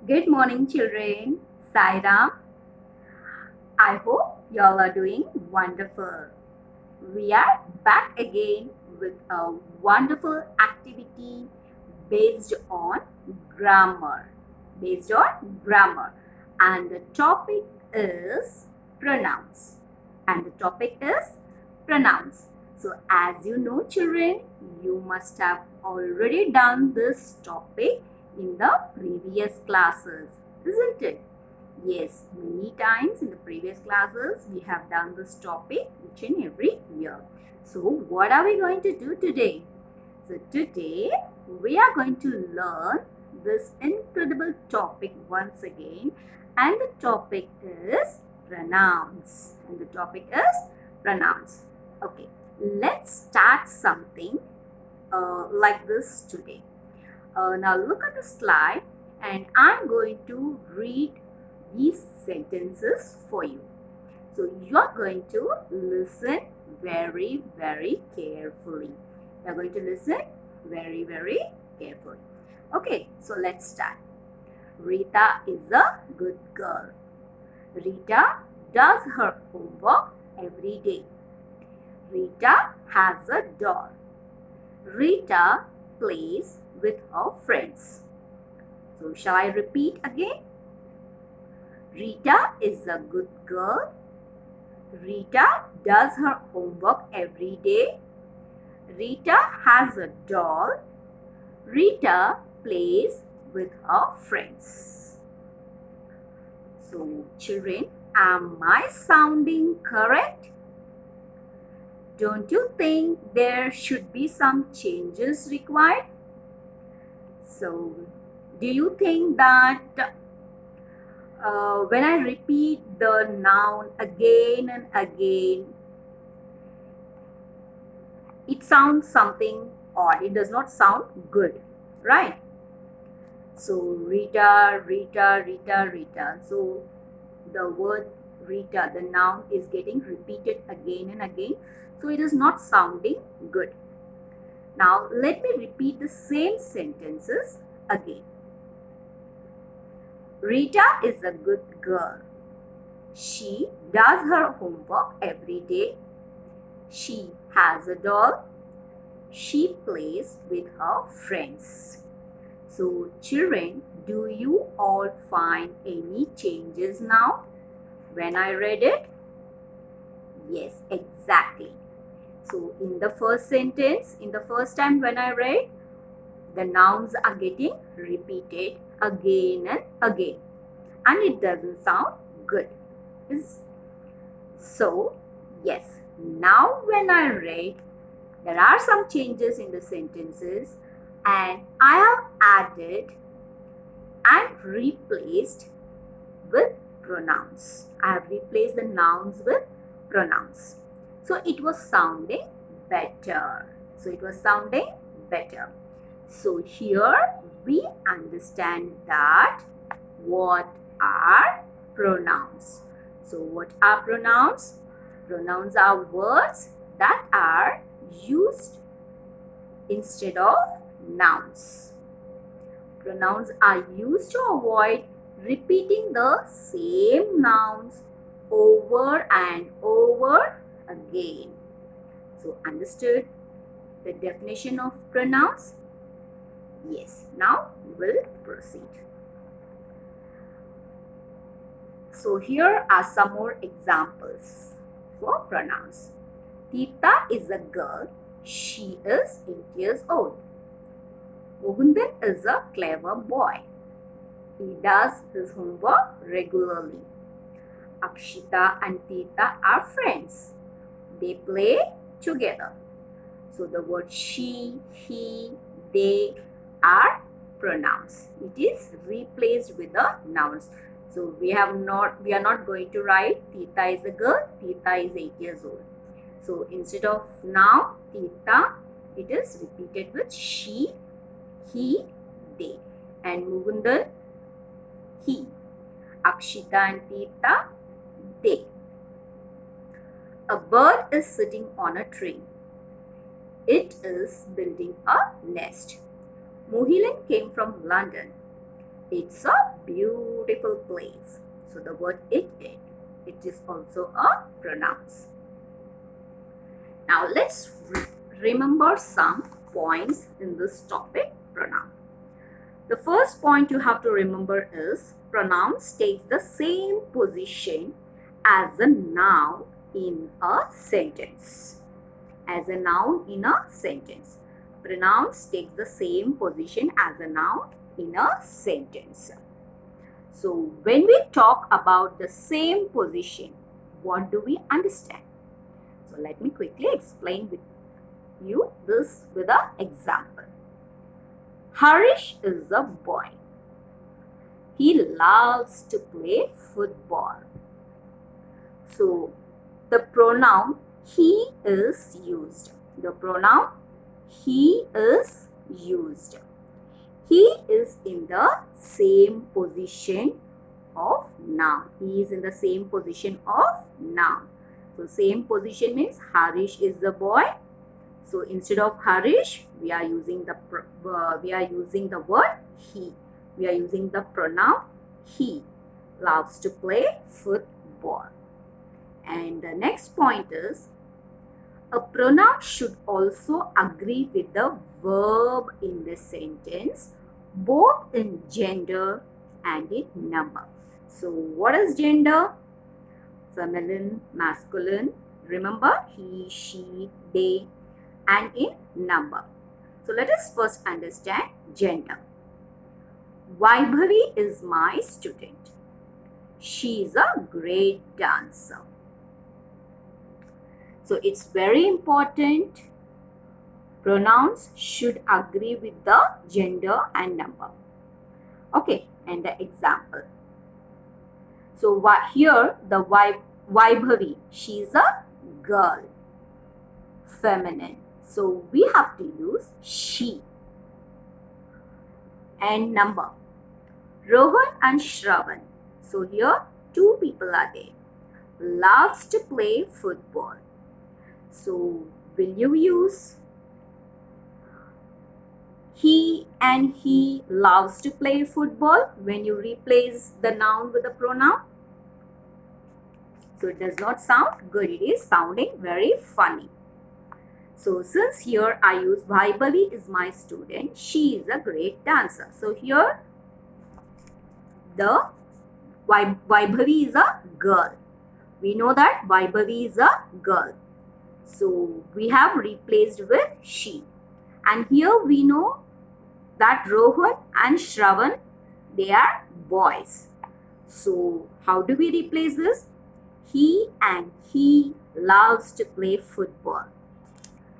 Good morning, children. Sairam. I hope y'all are doing wonderful. We are back again with a wonderful activity based on grammar. Based on grammar. And the topic is pronouns. And the topic is pronouns. So, as you know, children, you must have already done this topic in the previous classes, isn't it? Yes, many times in the previous classes we have done this topic each and every year. So what are we going to do today? So today we are going to learn this incredible topic once again, and the topic is pronouns. And the topic is pronouns. Okay, let's start something like this today. Now look at the slide, and I'm going to read these sentences for you. So you are going to listen very, very carefully. You are going to listen very, very carefully. Okay, so let's start. Rita is a good girl. Rita does her homework every day. Rita has a doll. Rita plays with her friends. So shall I repeat again? Rita is a good girl. Rita does her homework every day. Rita has a doll. Rita plays with her friends. So, children, am I sounding correct? Don't you think there should be some changes required? So, do you think that when I repeat the noun again and again, it sounds something odd. It does not sound good, right? So Rita, Rita, Rita, Rita. So the word Rita, the noun, is getting repeated again and again. So it is not sounding good. Now let me repeat the same sentences again. Rita is a good girl. She does her homework every day. She has a doll. She plays with her friends. So, children, do you all find any changes now when I read it? Yes, exactly. So, in the first sentence, in the first time when I read, the nouns are getting repeated again and again, and it doesn't sound good. So, yes, now when I read, there are some changes in the sentences, and I have added and replaced with pronouns. I have replaced the nouns with pronouns. So it was sounding better. So here we understand that what are pronouns. So what are pronouns? Pronouns are words that are used instead of nouns. Pronouns are used to avoid repeating the same nouns over and over again. So understood the definition of pronouns? Yes, now we'll proceed. So here are some more examples for pronouns. Tita is a girl. She is 8 years old. Mukundan is a clever boy. He does his homework regularly. Akshita and Tita are friends. They play together. So the word she, he, they are pronouns. It is replaced with the nouns. So we are not going to write Tita is a girl, Tita is 8 years old. So instead of now, Tita, it is repeated with she, he, they. And Mukundan, he. Akshita and Tita, they. A bird is sitting on a tree. It is building a nest. Mohilan came from London. It's a beautiful place. So the word it is also a pronouns. Now let's remember some points in this topic, pronoun. The first point you have to remember is pronouns takes the same position as a noun in a sentence. As a noun in a sentence. Pronouns take the same position as a noun in a sentence. So when we talk about the same position, what do we understand? So let me quickly explain with you this with an example. Harish is a boy. He loves to play football. So the pronoun he is used. The pronoun he is used. He is in the same position of noun. He is in the same position of noun. So same position means Harish is the boy. So instead of Harish, we are using the word he. We are using the pronoun he. Loves to play football. And the next point is a pronoun should also agree with the verb in the sentence, both in gender and in number. So what is gender? Feminine, masculine. Remember he, she, they, and in number. So let us first understand gender. Vaibhavi is my student. She is a great dancer. So it's very important. Pronouns should agree with the gender and number. Okay, and the example. So here the Vaibhavi, she is a girl, feminine. So we have to use she. And number. Rohan and Shravan. So here two people are there. Loves to play football. So will you use he and he loves to play football when you replace the noun with a pronoun? So it does not sound good. It is sounding very funny. So since here I use Vaibhavi is my student, she is a great dancer. So here the Vaibhavi is a girl. We know that Vaibhavi is a girl. So we have replaced with she. And here we know that Rohan and Shravan, they are boys. So how do we replace this? He and he loves to play football.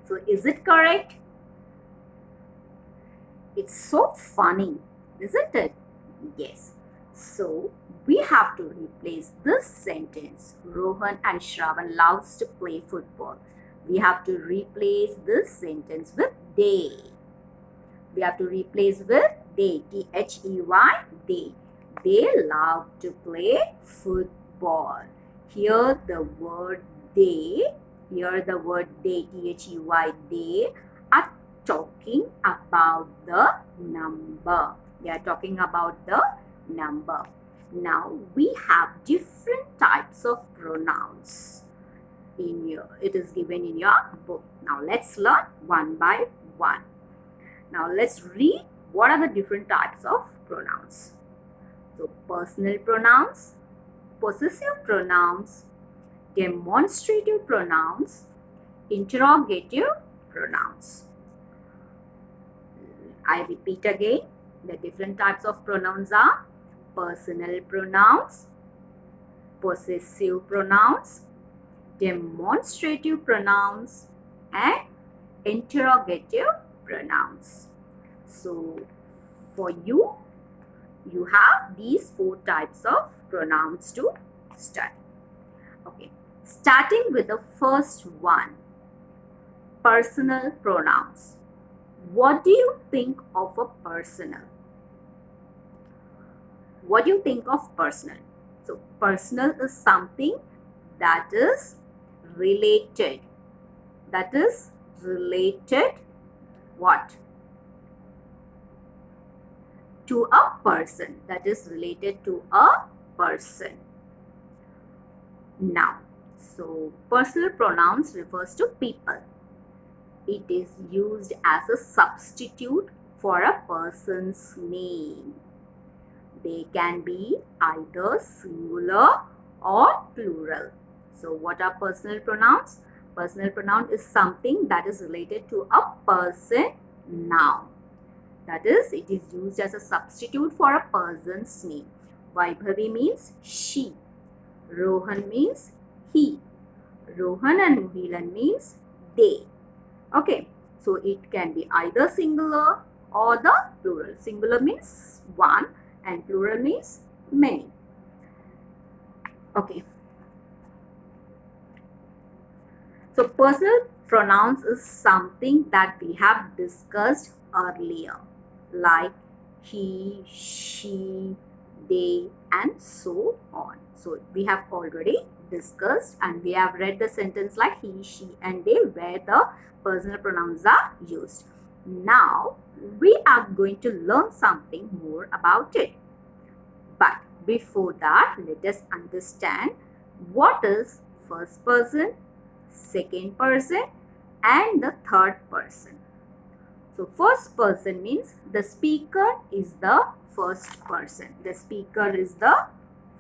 So is it correct? It's so funny, isn't it? Yes. So we have to replace this sentence. Rohan and Shravan loves to play football. We have to replace this sentence with they. We have to replace with they. T-H-E-Y, they. They love to play football. Here the word they, T-H-E-Y, they are talking about the number. They are talking about the number. Now we have different types of pronouns. It is given in your book. Now let's learn one by one. Now let's read what are the different types of pronouns. So personal pronouns, possessive pronouns, demonstrative pronouns, interrogative pronouns. I repeat again, the different types of pronouns are personal pronouns, possessive pronouns, demonstrative pronouns, and interrogative pronouns. So for you have these four types of pronouns to study. Okay, starting with the first one, personal pronouns. What do you think of a personal? What do you think of personal? So personal is something that is related. That is related what? to a person, that is related to a person. Now, so personal pronouns refers to people. It is used as a substitute for a person's name. They can be either singular or plural. So what are personal pronouns? Personal pronoun is something that is related to a person noun. That is, it is used as a substitute for a person's name. Vaibhavi means she. Rohan means he. Rohan and Muhilan means they. Okay, so it can be either singular or the plural. Singular means one and plural means many. Okay. So personal pronouns is something that we have discussed earlier, like he, she, they, and so on. So we have already discussed and we have read the sentence like he, she, and they where the personal pronouns are used. Now we are going to learn something more about it. But before that, let us understand what is first person, second person, and the third person. So first person means the speaker is the first person. The speaker is the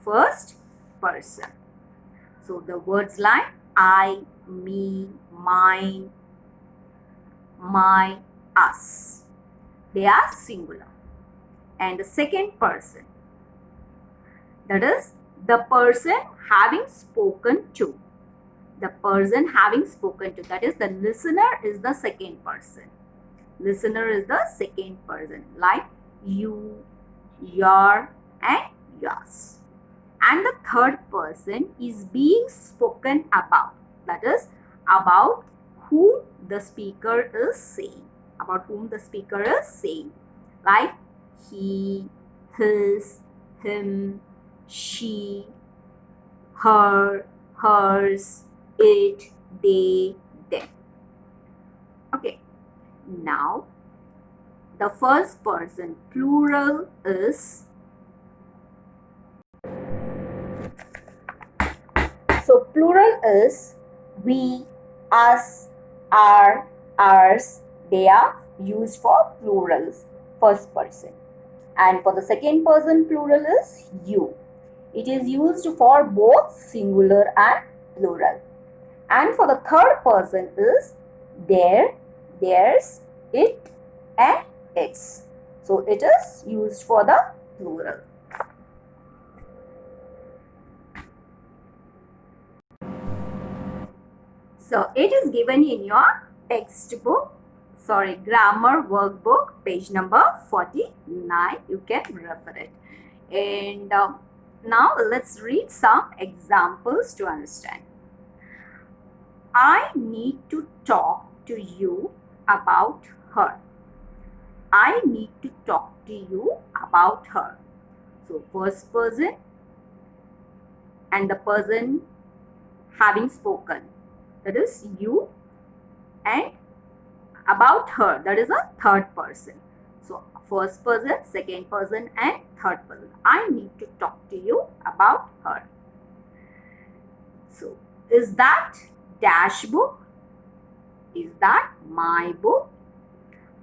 first person. So the words like I, me, mine, my, us, they are singular. And the second person, that is the person having spoken to. The person having spoken to, that is the listener, is the second person. Listener is the second person, like you, your, and yours. And the third person is being spoken about, that is about whom the speaker is saying. About whom the speaker is saying, like he, his, him, she, her, hers, it, they, them. Okay. Now, the first person plural is, so plural is we, us, our, ours. They are used for plurals, first person. And for the second person plural is you. It is used for both singular and plural. And for the third person is their, theirs, it, and its. So it is used for the plural. So it is given in your textbook, grammar workbook, page number 49. You can refer it. And now let's read some examples to understand. I need to talk to you about her. I need to talk to you about her. So first person and the person having spoken, that is you, and about her, that is a third person. So first person, second person, and third person. I need to talk to you about her. So is that dash book? Is that my book?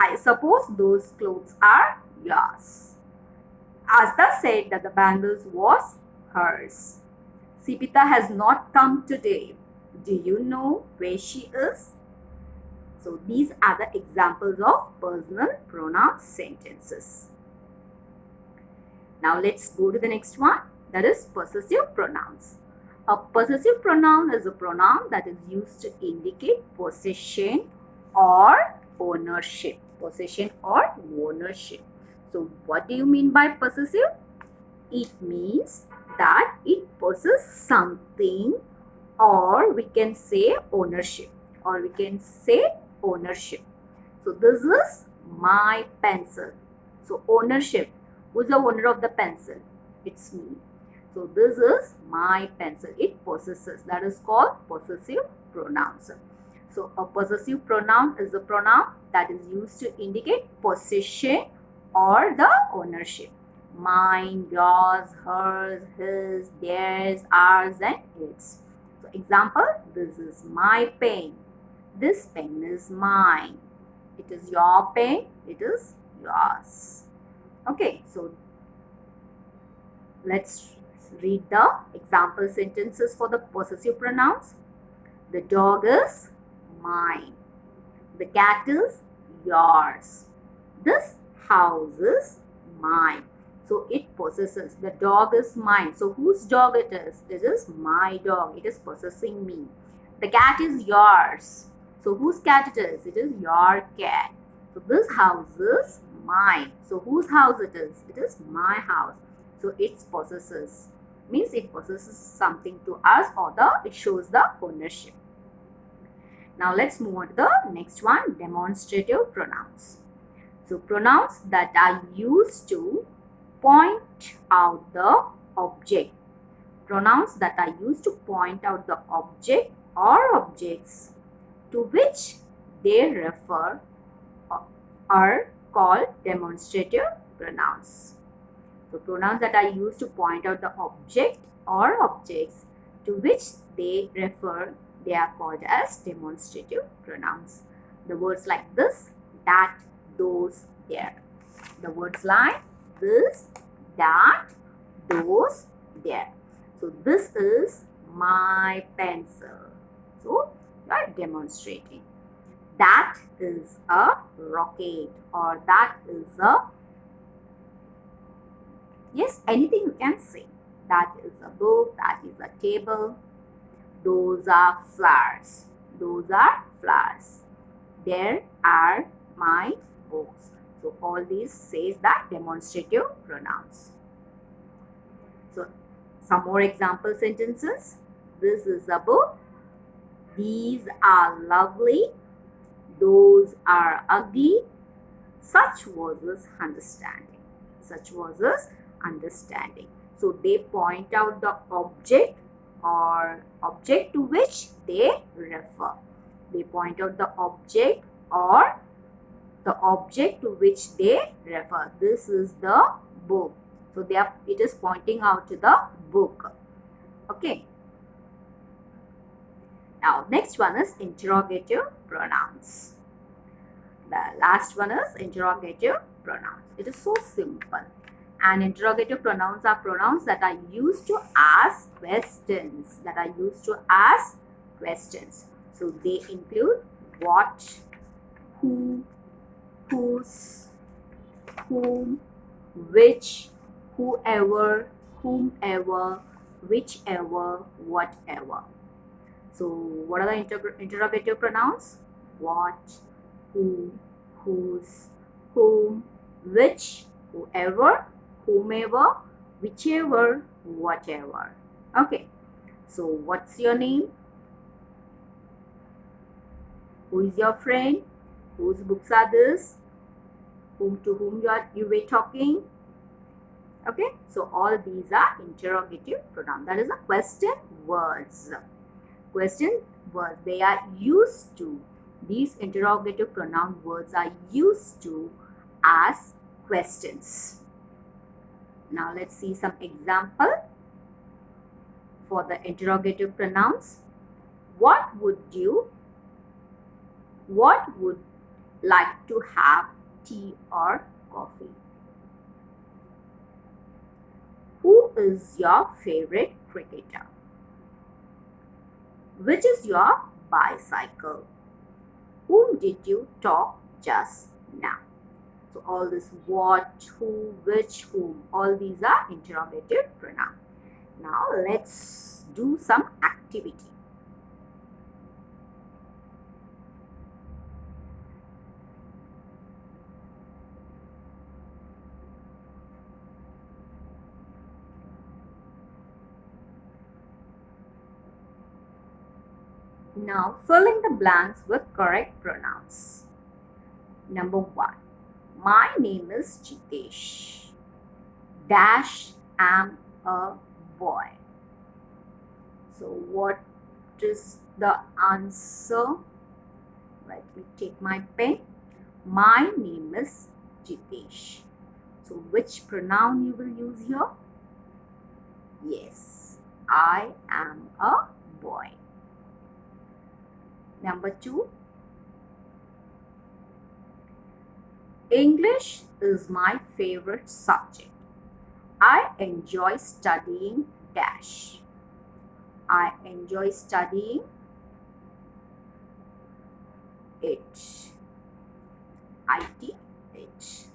I suppose those clothes are yours. Asta said that the bangles was hers. Sipita has not come today. Do you know where she is? So these are the examples of personal pronoun sentences. Now let's go to the next one, that is possessive pronouns. A possessive pronoun is a pronoun that is used to indicate possession or ownership. Possession or ownership. So what do you mean by possessive? It means that it possesses something, or we can say ownership, or we can say ownership. So this is my pencil. So ownership. Who's the owner of the pencil? It's me. So this is my pencil. It possesses. That is called possessive pronouns. So a possessive pronoun is a pronoun that is used to indicate possession or the ownership. Mine, yours, hers, his, theirs, ours, and its. So example, this is my pen. This pen is mine. It is your pen. It is yours. Okay, so let's read the example sentences for the possessive pronouns. The dog is mine. The cat is yours. This house is mine. So it possesses. The dog is mine. So whose dog it is? It is my dog. It is possessing me. The cat is yours. So whose cat it is? It is your cat. So this house is mine. So whose house it is? It is my house. So it possesses. Means it possesses something to us, or it shows the ownership. Now let's move on to the next one, demonstrative pronouns. So pronouns that are used to point out the object. Pronouns that are used to point out the object or objects to which they refer are called demonstrative pronouns. So pronouns that are used to point out the object or objects to which they refer, they are called as demonstrative pronouns. The words like this, that, those, there. The words like this, that, those, there. So this is my pencil. So you are demonstrating. That is a rocket, or that is a, yes, anything you can say. That is a book, that is a table. Those are flowers. Those are flowers. There are my books. So all these says that demonstrative pronouns. So some more example sentences. This is a book. These are lovely. Those are ugly. Such was his understanding. Such was his understanding. So they point out the object or object to which they refer. They point out the object or the object to which they refer. This is the book. So it is pointing out to the book. Okay. Now next one is interrogative pronouns. The last one is interrogative pronouns. It is so simple. And interrogative pronouns are pronouns that are used to ask questions. So they include what, who, whose, whom, which, whoever, whomever, whichever, whatever. So what are the interrogative pronouns? What, who, whose, whom, which, whoever, whomever, whichever, whatever. Okay. So what's your name? Who is your friend? Whose books are this? To whom you were talking? Okay. So all these are interrogative pronouns. That is a question words. Question words. They are used to. These interrogative pronoun words are used to ask questions. Now let's see some example for the interrogative pronouns. What would like to have, tea or coffee? Who is your favorite cricketer? Which is your bicycle? Whom did you talk just now? So all this what, who, which, whom, all these are interrogative pronouns. Now let's do some activity. Now fill in the blanks with correct pronouns. Number 1. My name is Jitesh. Dash am a boy. So what is the answer? Let me take my pen. My name is Jitesh. So which pronoun you will use here? Yes, I am a boy. Number 2, English is my favorite subject. I enjoy studying dash. I enjoy studying it. It.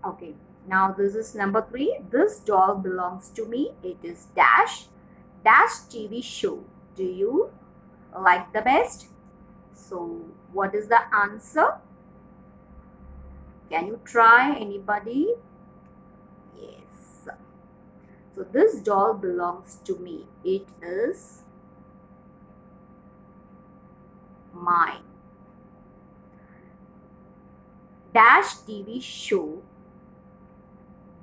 Okay, now this is number 3. This doll belongs to me. It is dash TV show. Do you like the best? So what is the answer? Can you try, anybody? Yes. So this doll belongs to me. It is mine. Dash TV show.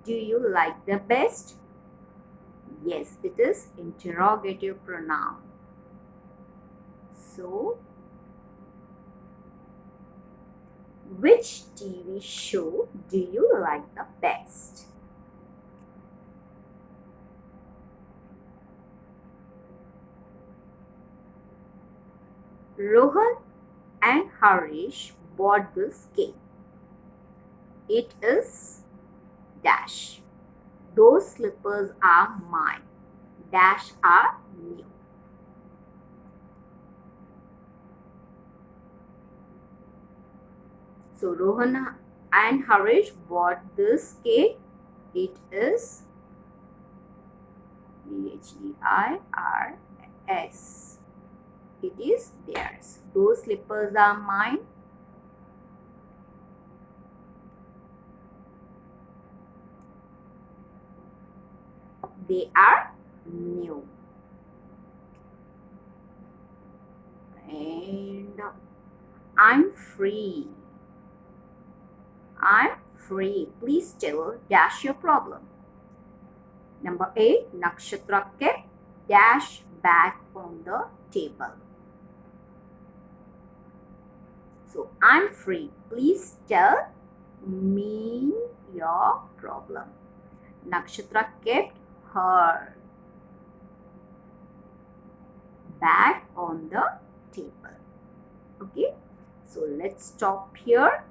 Do you like the best? Yes, it is interrogative pronoun. So, which TV show do you like the best? Rohan and Harish bought this cake. It is dash. Those slippers are mine. Dash are new. So Rohan and Harish bought this cake. It is DHEIRS. It is theirs. Those slippers are mine. They are new. And I'm free. I'm free. Please tell dash your problem. Number 8, Nakshatra kept dash back on the table. So I'm free. Please tell me your problem. Nakshatra kept her bag on the table. Okay, so let's stop here.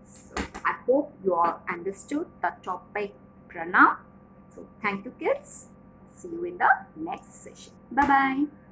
So I hope you all understood the topic pronoun. So thank you, kids. See you in the next session. Bye bye.